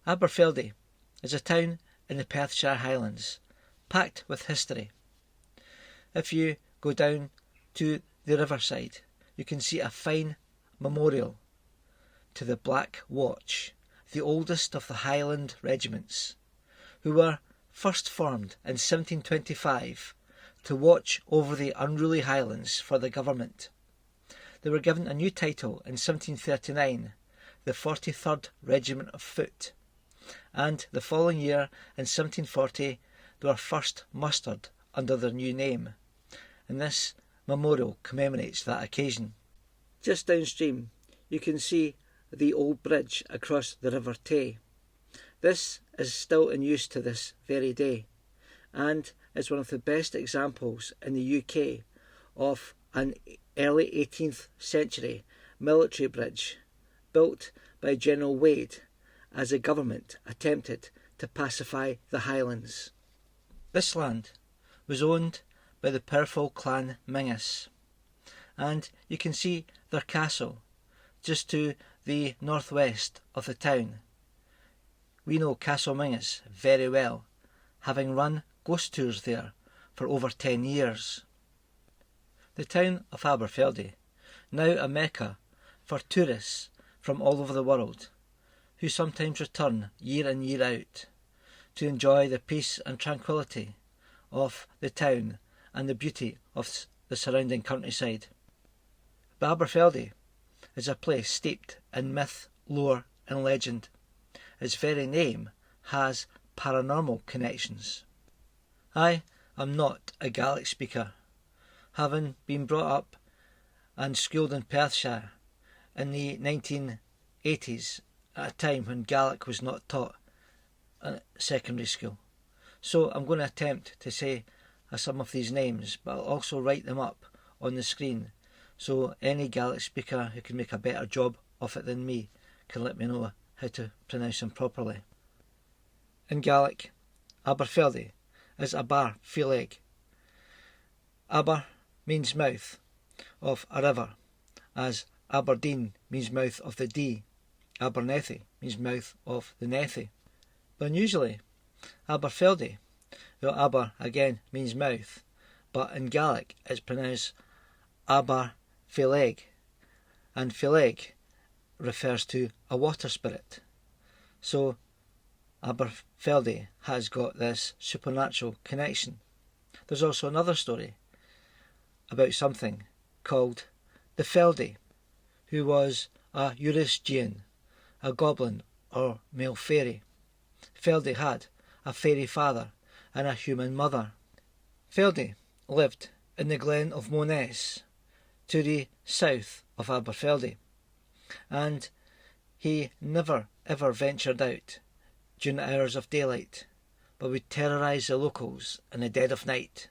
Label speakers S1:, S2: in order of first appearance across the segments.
S1: Aberfeldy is a town in the Perthshire Highlands, packed with history. If you go down to the riverside, you can see a fine memorial to the Black Watch, the oldest of the Highland regiments, who were first formed in 1725 to watch over the unruly Highlands for the government. They were given a new title in 1739, the 43rd Regiment of Foot, and the following year, in 1740, they were first mustered under their new name, and this memorial commemorates that occasion. Just downstream, you can see the old bridge across the River Tay. This is still in use to this very day, and is one of the best examples in the UK of an early 18th century military bridge built by General Wade as the government attempted to pacify the Highlands. This land was owned by the powerful clan Mingus, and you can see their castle just to the northwest of the town. We know Castle Mingus very well, having run ghost tours there for over 10 years. The town of Aberfeldy, now a mecca for tourists from all over the world, who sometimes return year in year out to enjoy the peace and tranquillity of the town and the beauty of the surrounding countryside. But Aberfeldy is a place steeped in myth, lore and legend. Its very name has paranormal connections. I am not a Gaelic speaker, having been brought up and schooled in Perthshire in the 1980s, at a time when Gaelic was not taught at secondary school. So I'm going to attempt to say some of these names, but I'll also write them up on the screen, so any Gaelic speaker who can make a better job of it than me can let me know how to pronounce them properly. In Gaelic, Aberfeldy is Aberfeldy. Aber means mouth of a river, as Aberdeen means mouth of the Dee. Abernethy means mouth of the Nethy. But unusually, Aberfeldy, though Aber again means mouth, but in Gaelic it's pronounced Aberfeleg, and Feleg refers to a water spirit. So Aberfeldy has got this supernatural connection. There's also another story about something called the Feldy, who was a Eurysgian, a goblin or male fairy. Feldy had a fairy father and a human mother. Feldy lived in the Glen of Moness, to the south of Aberfeldy, and he never ever ventured out during the hours of daylight, but would terrorise the locals in the dead of night.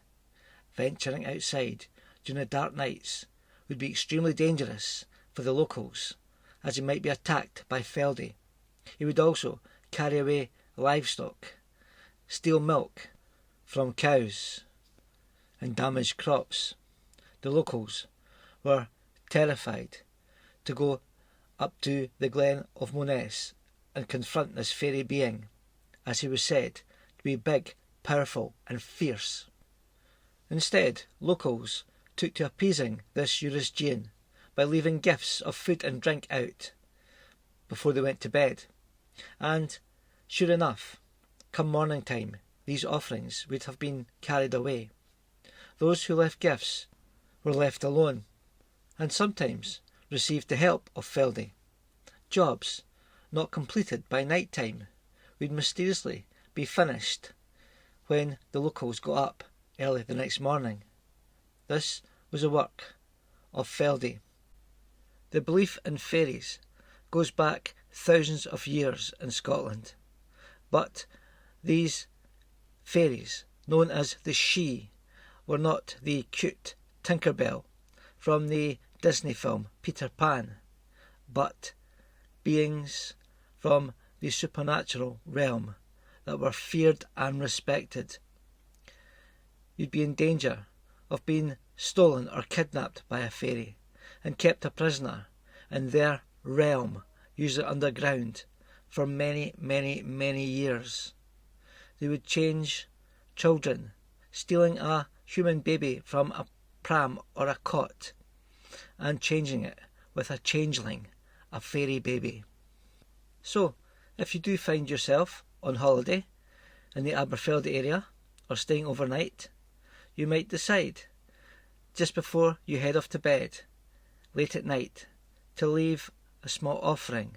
S1: Venturing outside during the dark nights would be extremely dangerous for the locals, as he might be attacked by Feldy. He would also carry away livestock, steal milk from cows, and damage crops. The locals were terrified to go up to the Glen of Moness and confront this fairy being, as he was said to be big, powerful and fierce. Instead, locals took to appeasing this Eurysgian by leaving gifts of food and drink out before they went to bed. And sure enough, come morning time, these offerings would have been carried away. Those who left gifts were left alone, and sometimes received the help of Feldy. Jobs not completed by night time would mysteriously be finished when the locals got up early the next morning. This was the work of Feldy. The belief in fairies goes back thousands of years in Scotland, but these fairies, known as the Shee, were not the cute Tinkerbell from the Disney film Peter Pan, but beings from the supernatural realm that were feared and respected. You'd be in danger of being stolen or kidnapped by a fairy and kept a prisoner in their realm, usually underground, for many, many, many years. They would change children, stealing a human baby from a pram or a cot and changing it with a changeling, a fairy baby. So, if you do find yourself on holiday in the Aberfeldy area or staying overnight, you might decide, just before you head off to bed, late at night, to leave a small offering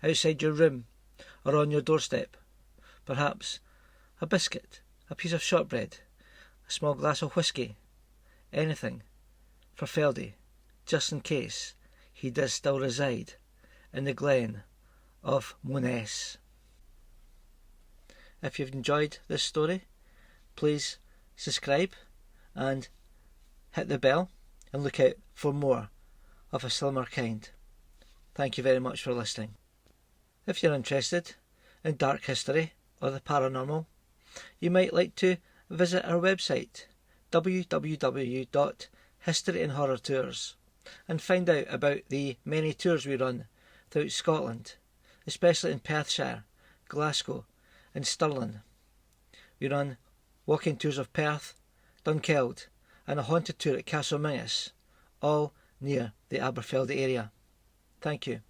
S1: outside your room or on your doorstep. Perhaps a biscuit, a piece of shortbread, a small glass of whisky, anything for Feldy, just in case he does still reside in the glen of Moness. If you've enjoyed this story, please subscribe and hit the bell and look out for more of a similar kind. Thank you very much for listening. If you're interested in dark history or the paranormal, you might like to visit our website www.historyandhorrortours and find out about the many tours we run throughout Scotland, especially in Perthshire, Glasgow and Stirling. We run walking tours of Perth, Dunkeld and a haunted tour at Castle Mingus, all near the Aberfeldy area. Thank you.